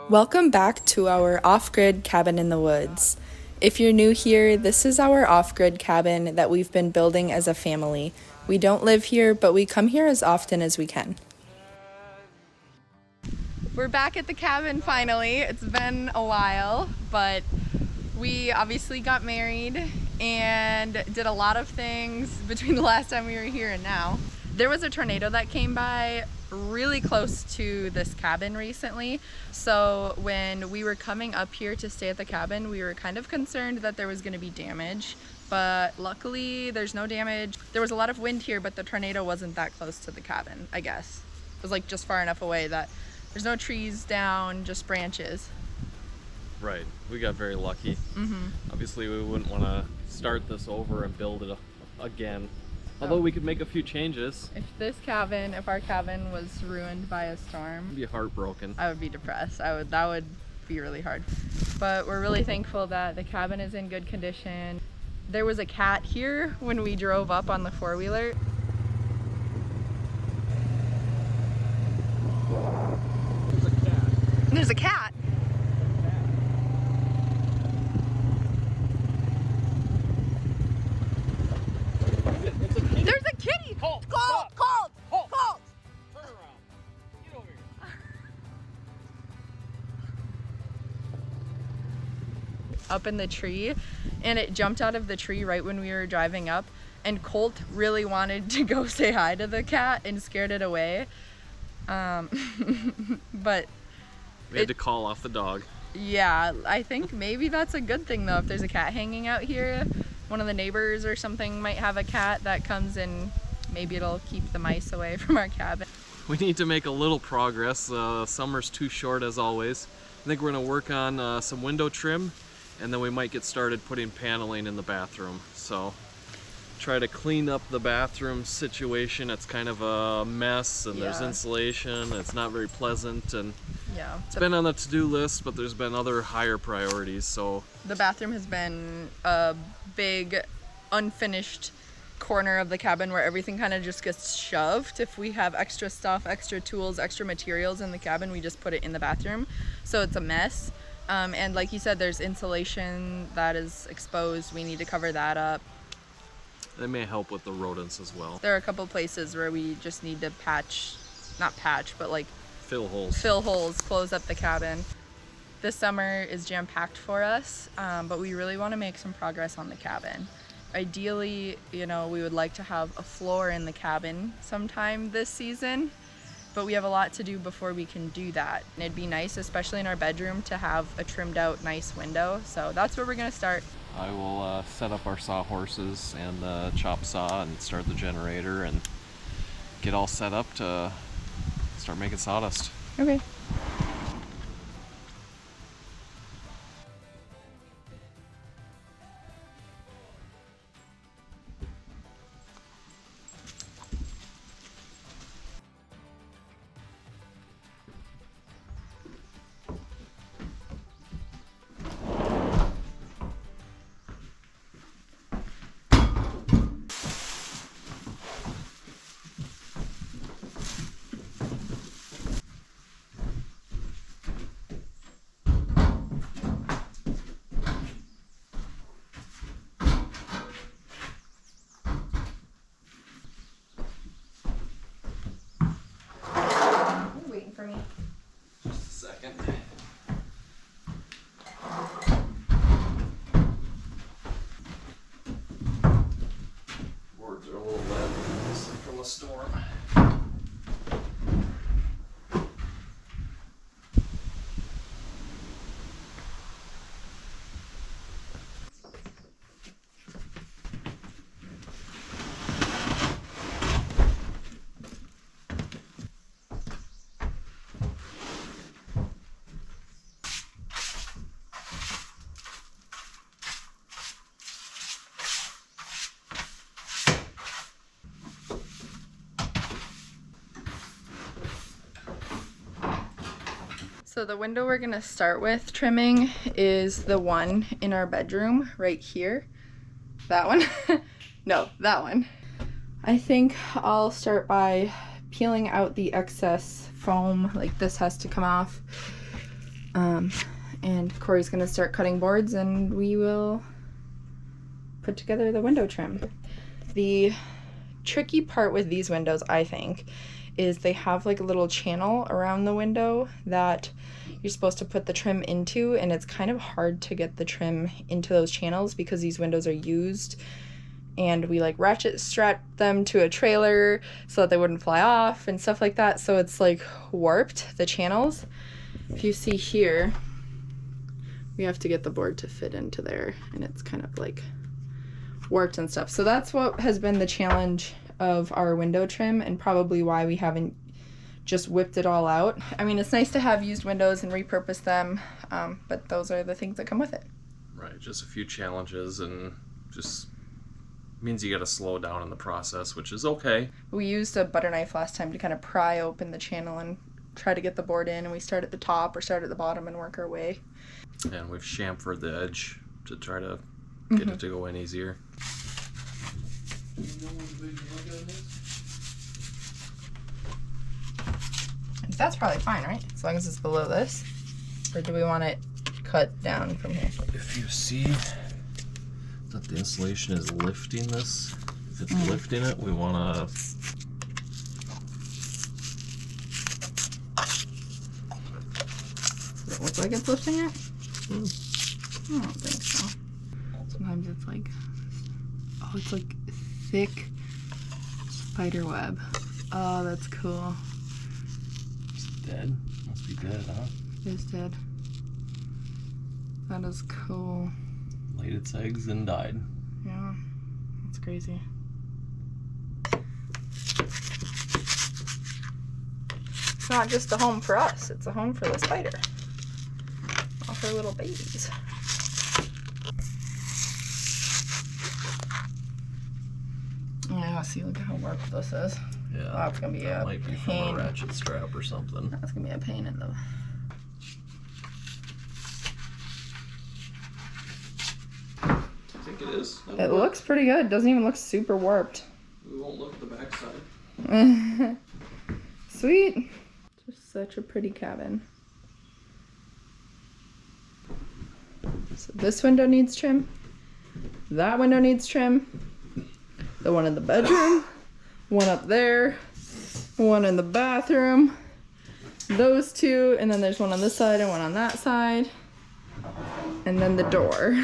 Welcome back to our off-grid cabin in the woods. If you're new here, this is our off-grid cabin that we've been building as a family. We don't live here, but we come here as often as we can. We're back at the cabin finally. It's been a while, but we obviously got married and did a lot of things between the last time we were here and now. There was a tornado that came by really close to this cabin recently, so when we were coming up here to stay at the cabin, we were kind of concerned that there was going to be damage, but luckily there's no damage. There was a lot of wind here, but the tornado wasn't that close to the cabin, I guess. It was like just far enough away that there's no trees down, just branches. Right, we got very lucky. Obviously we wouldn't want to start this over and build it again. Although we could make a few changes. If our cabin was ruined by a storm, I'd be heartbroken. I would be depressed. That would be really hard. But we're really thankful that the cabin is in good condition. There was a cat here when we drove up on the four-wheeler. There's a cat. There's a cat? There's a kitty! Colt! Colt! Colt! Colt! Turn around. Get over here. Up in the tree, and it jumped out of the tree right when we were driving up, and Colt really wanted to go say hi to the cat and scared it away. But We had to call off the dog. yeah, I think maybe that's a good thing though. If there's a cat hanging out here, one of the neighbors or something might have a cat that comes in. Maybe it'll keep the mice away from our cabin. We need to make a little progress. Summer's too short as always. I think we're gonna work on some window trim, and then we might get started putting paneling in the bathroom. So try to clean up the bathroom situation. It's kind of a mess, and there's insulation. It's not very pleasant, and Yeah, it's been on the to-do list, but there's been other higher priorities. So the bathroom has been a big unfinished corner of the cabin where everything kind of just gets shoved. If we have extra stuff, extra tools, extra materials in the cabin, we just put it in the bathroom, so it's a mess. And like you said, there's insulation that is exposed. We need to cover that up. that may help with the rodents as well. There are a couple places where we just need to not patch, but like Fill holes. fill holes, close up the cabin. This summer is jam-packed for us, but we really want to make some progress on the cabin. Ideally, we would like to have a floor in the cabin sometime this season, but we have a lot to do before we can do that. And it'd be nice, especially in our bedroom, to have a trimmed out nice window. So that's where we're gonna start. I will set up our sawhorses and the chop saw and start the generator and get all set up to start making sawdust. Okay. Waiting for me. Just a second. Boards are a little wet from a storm. So the window we're gonna start with trimming is the one in our bedroom right here. That one? No, that one. I think I'll start by peeling out the excess foam. Like, this has to come off. And Corey's gonna start cutting boards and we will put together the window trim. The tricky part with these windows, I think, is they have like a little channel around the window that you're supposed to put the trim into, and it's kind of hard to get the trim into those channels because these windows are used, and we like ratchet strap them to a trailer so that they wouldn't fly off and stuff like that, so it's like warped, the channels. If you see here, we have to get the board to fit into there, and it's kind of like warped and stuff. So that's what has been the challenge of our window trim, and probably why we haven't just whipped it all out. I mean, it's nice to have used windows and repurpose them, but those are the things that come with it. Right, just a few challenges, and just means you gotta slow down in the process, which is okay. We used a butter knife last time to kind of pry open the channel and try to get the board in, and we start at the top or start at the bottom and work our way. And we've chamfered the edge to try to get it to go in easier. That's probably fine, right? As long as it's below this. Or do we want it cut down from here? If you see that the insulation is lifting this, if it's lifting it, we want to Does it look like it's lifting it? I don't think so. Sometimes it's like, oh, it's like thick spider web. Oh, that's cool. It's dead. Must be dead, huh? It is dead. That is cool. Laid its eggs and died. Yeah, that's crazy. It's not just a home for us, it's a home for the spider. All her little babies. Yeah, see, look at how warped this is. Yeah, That's gonna be that a might be pain. from a ratchet strap or something. That's gonna be a pain in the... I think it is. It looks pretty good. It doesn't even look super warped. We won't look at the backside. Sweet. Just such a pretty cabin. So this window needs trim. That window needs trim. The one in the bedroom. One up there. One in the bathroom. Those two. And then there's one on this side and one on that side. And then the door.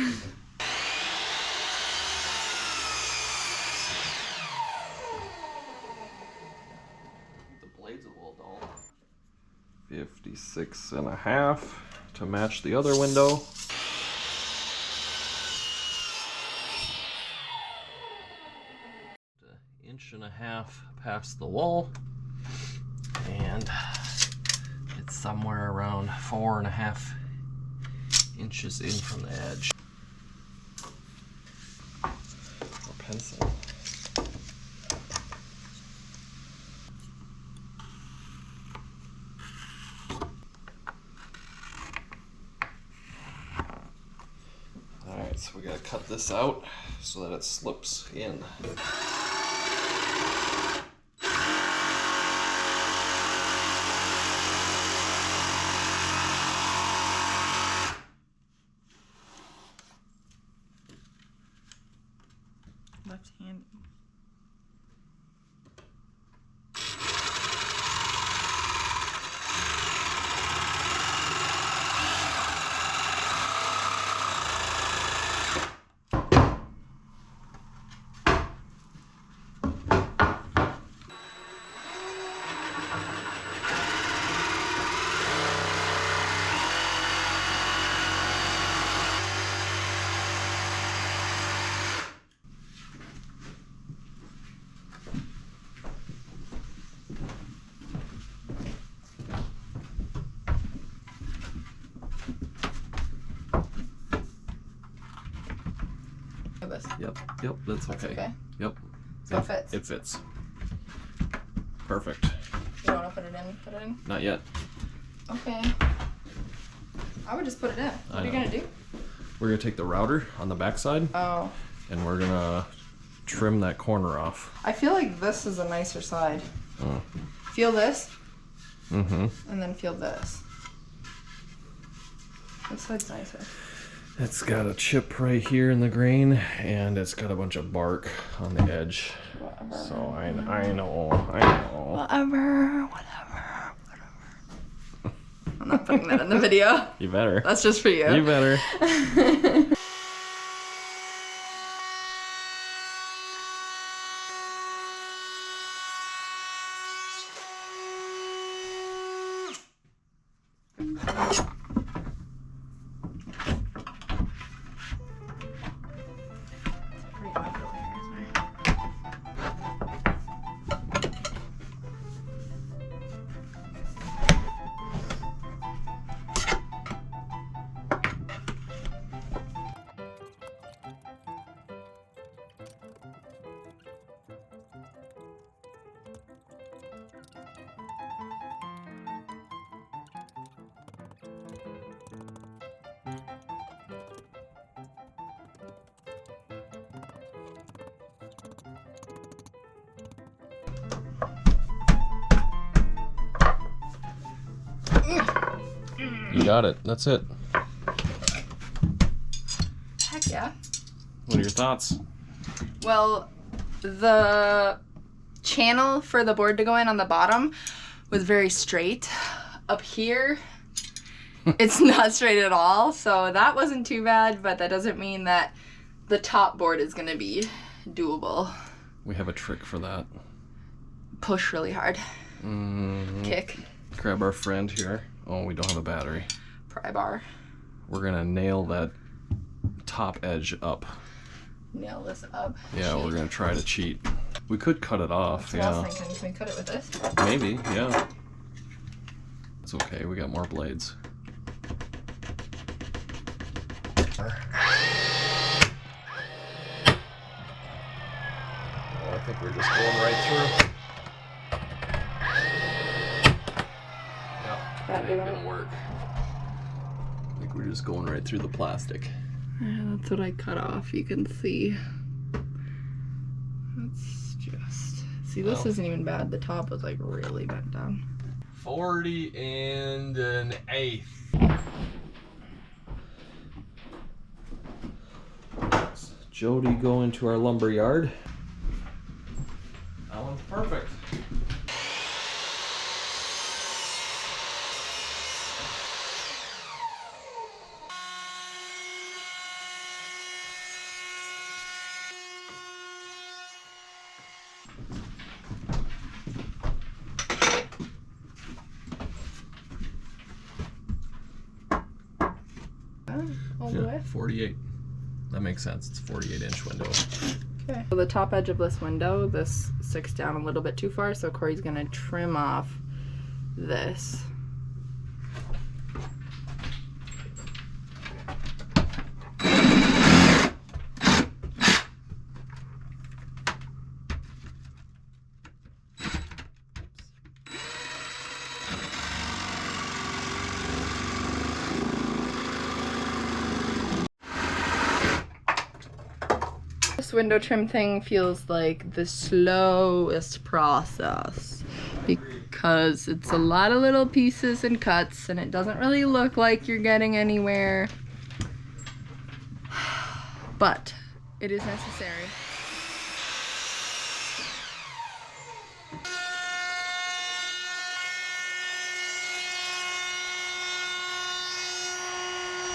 The blade's a little dull. 56.5 to match the other window. Inch and a half past the wall, and it's somewhere around 4.5 inches in from the edge. Or pencil. Alright, so we gotta cut this out so that it slips in. Left-handed. This. Yep, that's okay. Okay. Yep. So it fits. It fits. Perfect. You want to put it in? Put it in? Not yet. Okay. I would just put it in. What I are you know. gonna do? We're gonna take the router on the backside Oh. and we're gonna trim that corner off. I feel like this is a nicer side. Oh. Feel this, Mm-hmm. and then feel this. This side's nicer. It's got a chip right here in the grain, and it's got a bunch of bark on the edge. Whatever. So I know. Whatever. I'm not putting that in the video. You better. That's just for you. You better. You got it. That's it. Heck yeah. What are your thoughts? Well, the channel for the board to go in on the bottom was very straight. Up here, it's not straight at all, so that wasn't too bad, but that doesn't mean that the top board is going to be doable. We have a trick for that. Push really hard. Kick. Grab our friend here. Oh, we don't have a battery. Pry bar. We're gonna nail that top edge up. Nail this up. Yeah, Cheat. we're gonna try to cheat. We could cut it off. That's what I Yeah, was thinking. Can we cut it with this? maybe. Yeah. It's okay. We got more blades. I think we're just going right through. Yeah, That it ain't doing gonna work. I think we're just going right through the plastic. Yeah, that's what I cut off. You can see. That's just... See, this Oh. isn't even bad. The top was like really bent down. 40 1/8. Jodi going to our lumber yard. That one's perfect. All the way? 48. That makes sense. It's a 48-inch window. Okay. So the top edge of this window, this sticks down a little bit too far, so Corey's gonna trim off this. This window trim thing feels like the slowest process because it's a lot of little pieces and cuts and it doesn't really look like you're getting anywhere, but it is necessary.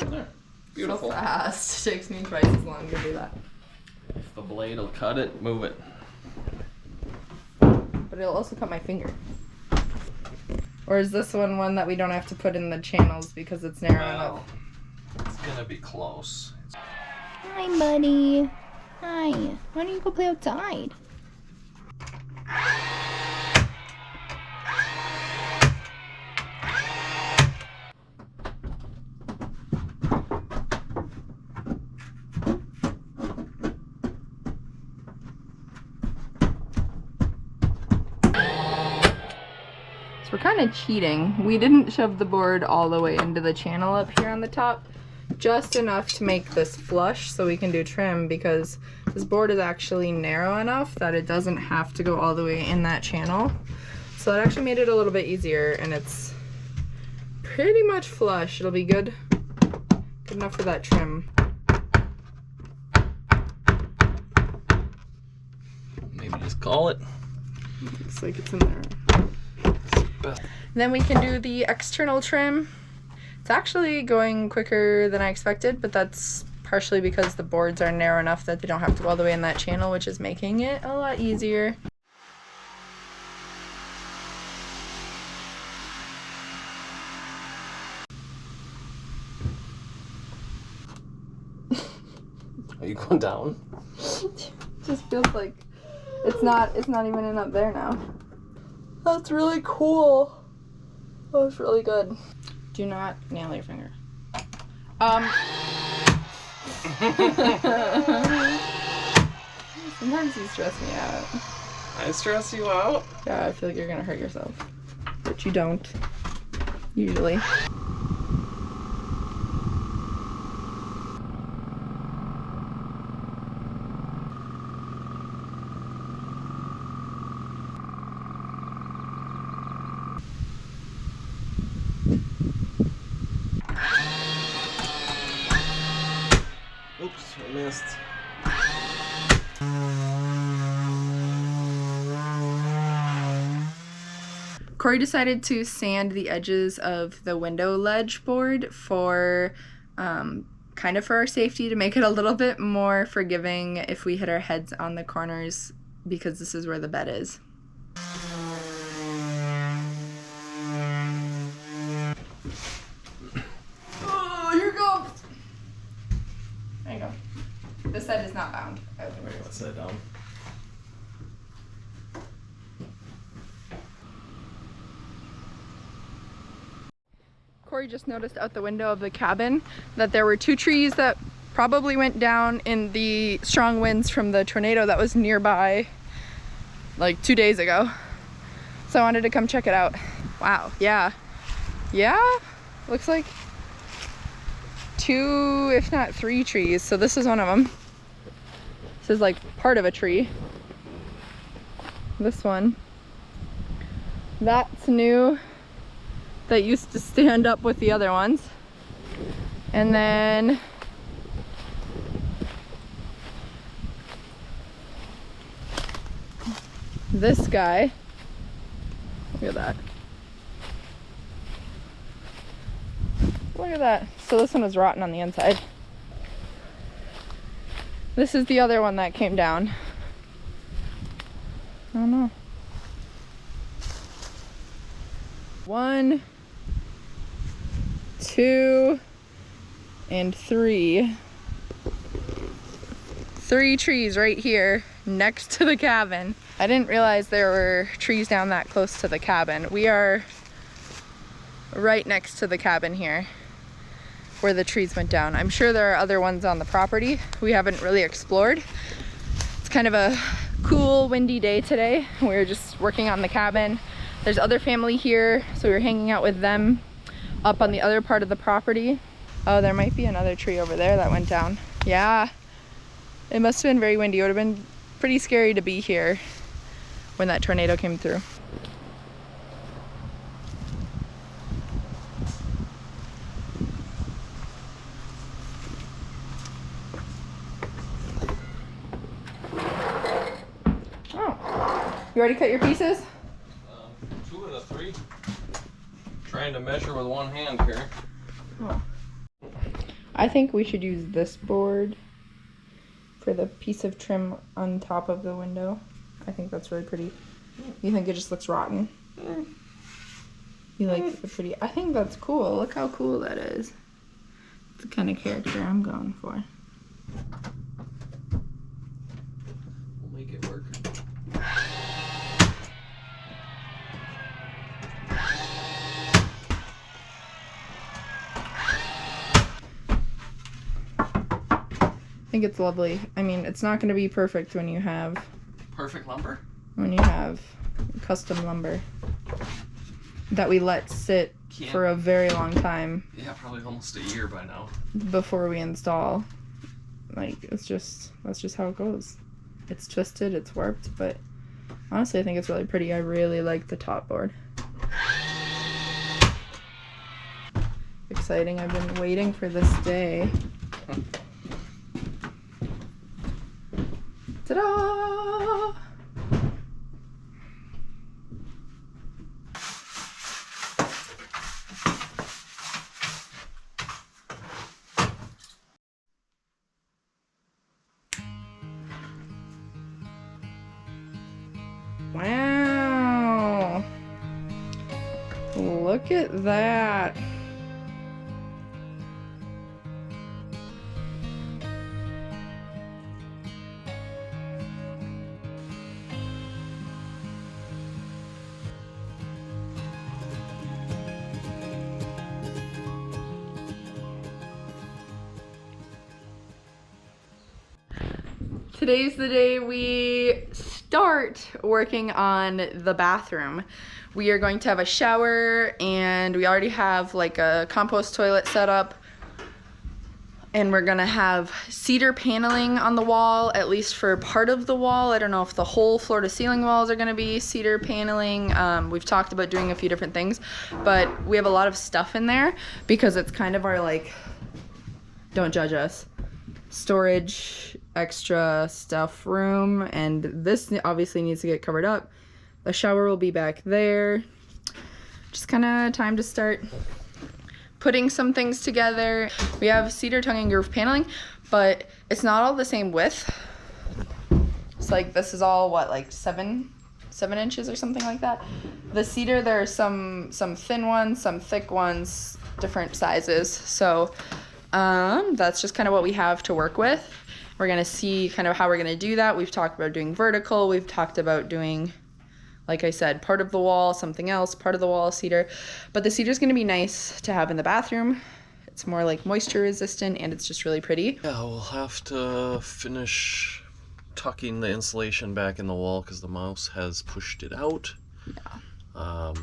There. Beautiful. So fast. It takes me twice as long to do that. If the blade will cut it, move it. But it'll also cut my finger. Or is this one that we don't have to put in the channels because it's narrow enough? It's gonna be close. Hi, buddy. Hi. Why don't you go play outside? We're kind of cheating. We didn't shove the board all the way into the channel up here on the top, just enough to make this flush so we can do trim, because this board is actually narrow enough that it doesn't have to go all the way in that channel. So it actually made it a little bit easier, and it's pretty much flush. It'll be good Good enough for that trim. Maybe just call it. Looks like it's in there. Then we can do the external trim. It's actually going quicker than I expected, but that's partially because the boards are narrow enough that they don't have to go all the way in that channel, which is making it a lot easier. Are you going down? Just feels like it's not even in up there now. That's really cool. That was really good. Do not nail your finger. Sometimes you stress me out. I stress you out? Yeah, I feel like you're gonna hurt yourself. But you don't. Usually. Oops, I missed. Corey decided to sand the edges of the window ledge board for kind of for our safety, to make it a little bit more forgiving if we hit our heads on the corners, because this is where the bed is. Oh, here it goes. There you go. This side is not bound. Let's set it down. Corey just noticed out the window of the cabin that there were 2 trees that probably went down in the strong winds from the tornado that was nearby like 2 days ago. So I wanted to come check it out. Wow, yeah. Yeah, looks like 2, if not 3 trees. So this is one of them. This is like part of a tree. This one. That's new. That used to stand up with the other ones. And then this guy, look at that. Look at that. So this one was rotten on the inside. This is the other one that came down. I don't know. 1, 2, and 3. 3 trees right here next to the cabin. I didn't realize there were trees down that close to the cabin. We are right next to the cabin here where the trees went down. I'm sure there are other ones on the property we haven't really explored. It's kind of a cool, windy day today. We're just working on the cabin. There's other family here, so we were hanging out with them up on the other part of the property. Oh, there might be another tree over there that went down. Yeah, it must have been very windy. It would have been pretty scary to be here when that tornado came through. Oh, you already cut your pieces? 2 of the 3. Trying to measure with one hand here. Oh. I think we should use this board for the piece of trim on top of the window. I think that's really pretty. You think it just looks rotten? You like the pretty? I think that's cool. Look how cool that is. It's the kind of character I'm going for. We'll make it work. I think it's lovely. I mean, it's not going to be perfect when you have Perfect lumber? Custom lumber that we let sit for a very long time. Yeah, probably almost a year by now. Before we install. Like, that's just how it goes. It's twisted, it's warped, but honestly I think it's really pretty. I really like the top board. The exciting. I've been waiting for this day. Ta-da! Wow! Look at that. Today's the day we start working on the bathroom. We are going to have a shower, and we already have like a compost toilet set up. And we're gonna have cedar paneling on the wall, at least for part of the wall. I don't know if the whole floor to ceiling walls are gonna be cedar paneling. We've talked about doing a few different things, but we have a lot of stuff in there because it's kind of our, like, don't judge us, storage, extra stuff room, and this obviously needs to get covered up. The shower will be back there. Just kind of time to start putting some things together. We have cedar tongue and groove paneling, but it's not all the same width. It's like, this is all what, like 7 inches or something like that. The cedar, there are some thin ones, some thick ones, different sizes. So that's just kind of what we have to work with. We're gonna see kind of how we're gonna do that. We've talked about doing vertical. We've talked about doing, like I said, part of the wall, something else, part of the wall, cedar. But the cedar is gonna be nice to have in the bathroom. It's more like moisture resistant, and it's just really pretty. Yeah, we'll have to finish tucking the insulation back in the wall because the mouse has pushed it out. Yeah.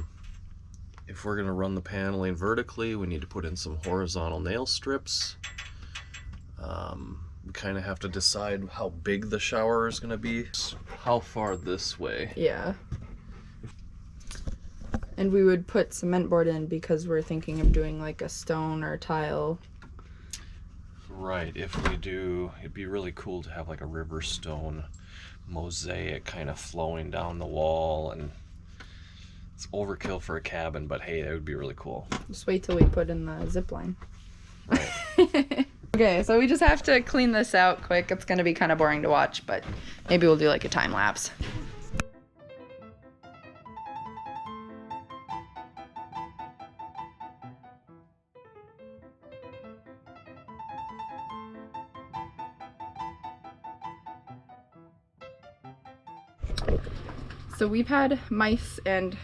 If we're gonna run the paneling vertically, we need to put in some horizontal nail strips. We kind of have to decide how big the shower is gonna be. How far this way? Yeah. And we would put cement board in because we're thinking of doing like a stone or tile. Right, if we do, it'd be really cool to have like a river stone mosaic kind of flowing down the wall, and it's overkill for a cabin, but hey, that would be really cool. Just wait till we put in the zip line. Right. Okay, so we just have to clean this out quick. It's gonna be kind of boring to watch, but maybe we'll do like a time lapse. So we've had mice and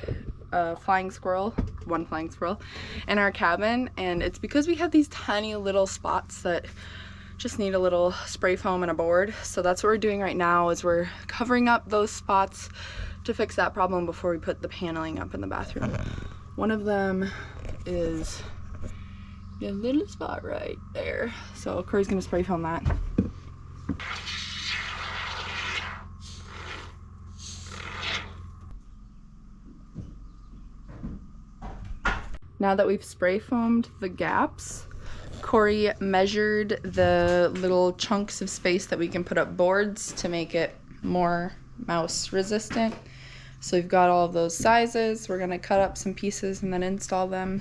one flying squirrel in our cabin, and it's because we have these tiny little spots that just need a little spray foam and a board. So that's what we're doing right now, is we're covering up those spots to fix that problem before we put the paneling up in the bathroom. One of them is a little spot right there, so Corey's gonna spray foam that. Now that we've spray foamed the gaps, Corey measured the little chunks of space that we can put up boards to make it more mouse resistant. So we've got all of those sizes. We're gonna cut up some pieces and then install them.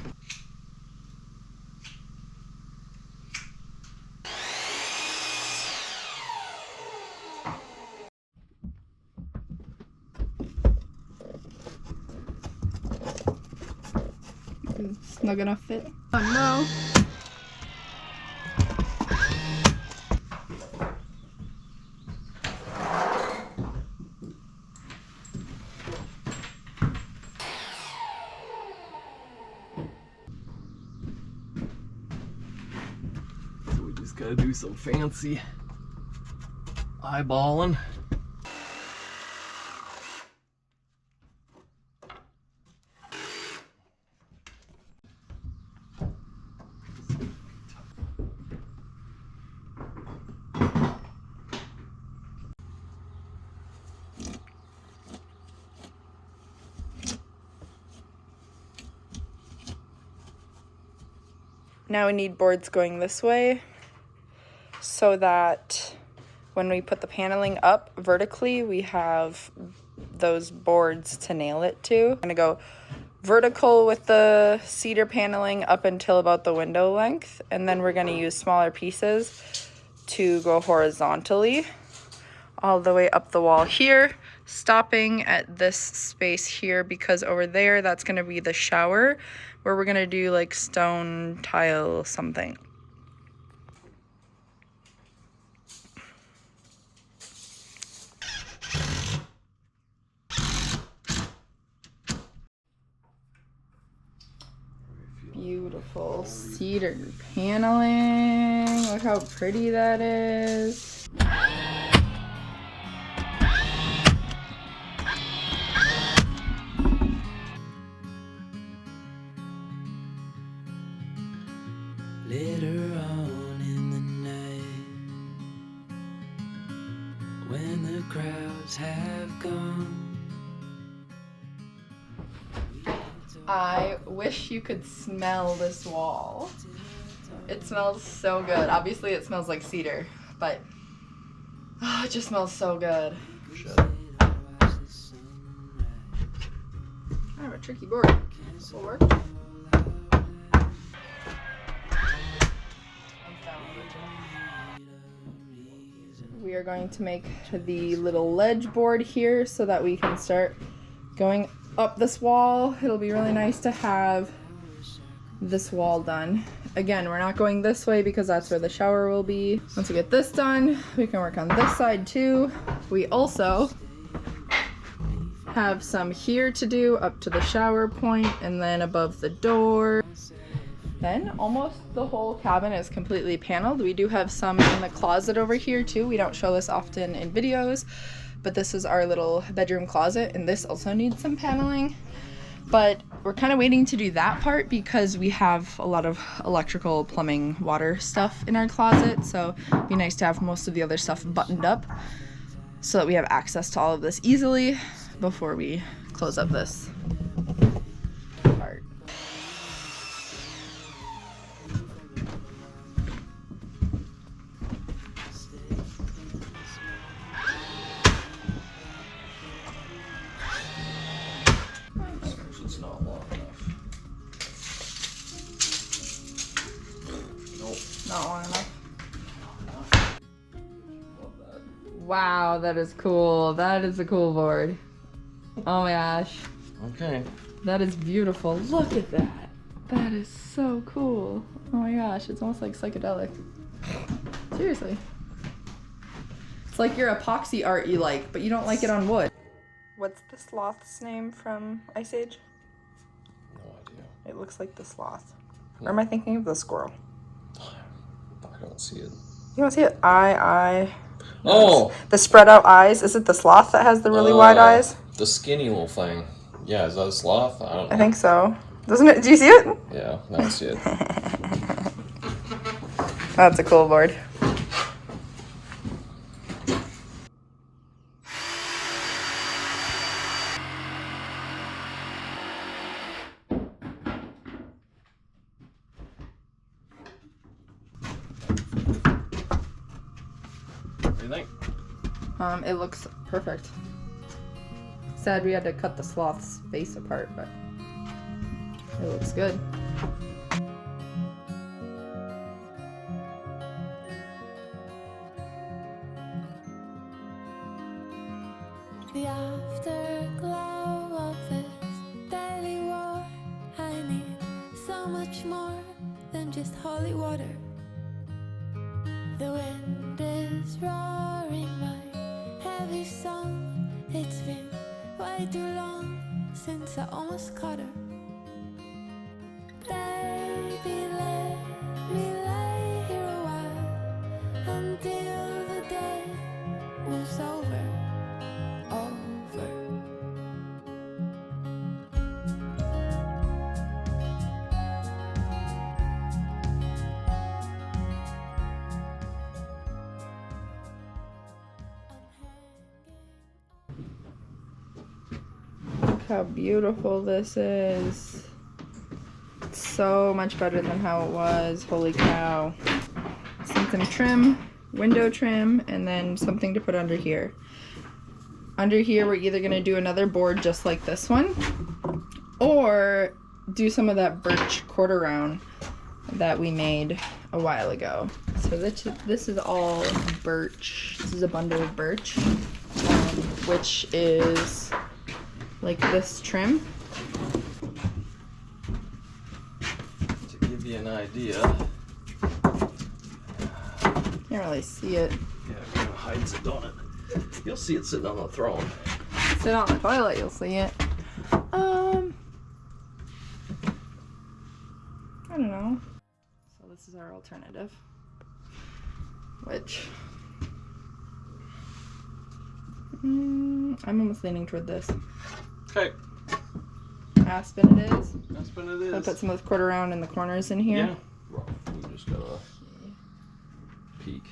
It's not gonna fit. Oh no. So we just gotta do some fancy eyeballing. Now we need boards going this way so that when we put the paneling up vertically, we have those boards to nail it to. I'm gonna go vertical with the cedar paneling up until about the window length, and then we're gonna use smaller pieces to go horizontally all the way up the wall here, stopping at this space here because over there that's gonna be the shower where we're gonna do like stone tile something. Beautiful cedar paneling. Look how pretty that is. Later on in the night, when the crowds have gone, I wish you could smell this wall. It smells so good. Obviously it smells like cedar, but it just smells so good. I have a tricky board. This will work. We are going to make the little ledge board here so that we can start going up this wall. It'll be really nice to have this wall done. Again, we're not going this way because that's where the shower will be. Once we get this done, we can work on this side too. We also have some here to do up to the shower point and then above the door. Then almost the whole cabin is completely paneled. We do have some in the closet over here too. We don't show this often in videos, but this is our little bedroom closet, and this also needs some paneling. But we're kind of waiting to do that part because we have a lot of electrical, plumbing, water stuff in our closet, so it'd be nice to have most of the other stuff buttoned up so that we have access to all of this easily before we close up this part. It's not long enough. Nope. Not long enough. Love that. Wow, that is cool. That is a cool board. Oh my gosh. Okay. That is beautiful. Look at that. That is so cool. Oh my gosh, it's almost like psychedelic. Seriously. It's like your epoxy art you like, but you don't like it on wood. What's the sloth's name from Ice Age? No idea. It looks like the sloth. Or am I thinking of the squirrel? I don't see it. You don't see it? Eye. Oh! The spread out eyes. Is it the sloth that has the really wide eyes? The skinny little thing. Yeah, is that a sloth? I don't know. I think so. Doesn't it? Do you see it? Yeah, now I see it. That's a cool board. What do you think? It looks perfect. Sad we had to cut the sloth's face apart, but it looks good. The afterglow of this daily war. I need so much more than just holy water. The wind is roaring my heavy song. It's been way too long since I almost caught her. Baby, let me lay here a while until the day moves over. Look how beautiful this is. It's so much better than how it was. Holy cow. Some trim, window trim, and then something to put under here. Under here, we're either gonna do another board just like this one, or do some of that birch quarter round that we made a while ago. So this is all birch. This is a bundle of birch, which is like this trim. To give you an idea. Can't really see it. Yeah, it kind of hides it, don't it? You'll see it sitting on the throne. Sit on the toilet, you'll see it. I don't know. So this is our alternative, which I'm almost leaning toward this. Okay. Aspen it is. Aspen it So I is. put some of the quarter round in the corners in here. Yeah. Rough. We just gotta peek.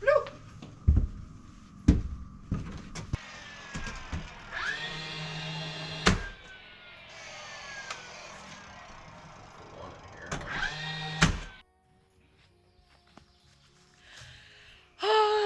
Bloop.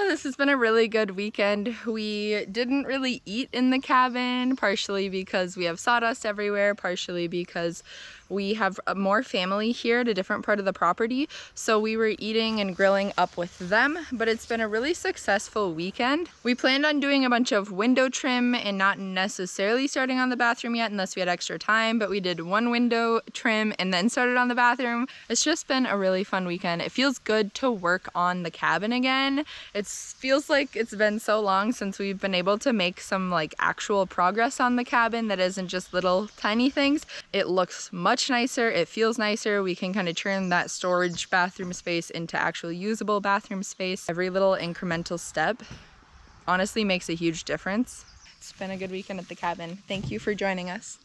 This has been a really good weekend. We didn't really eat in the cabin, partially because we have sawdust everywhere, partially because we have more family here at a different part of the property. So we were eating and grilling up with them, but it's been a really successful weekend. We planned on doing a bunch of window trim and not necessarily starting on the bathroom yet unless we had extra time, but we did one window trim and then started on the bathroom. It's just been a really fun weekend. It feels good to work on the cabin again. It feels like it's been so long since we've been able to make some like actual progress on the cabin that isn't just little tiny things. It looks much nicer, it feels nicer. We can kind of turn that storage bathroom space into actual usable bathroom space. Every little incremental step honestly makes a huge difference. It's been a good weekend at the cabin. Thank you for joining us.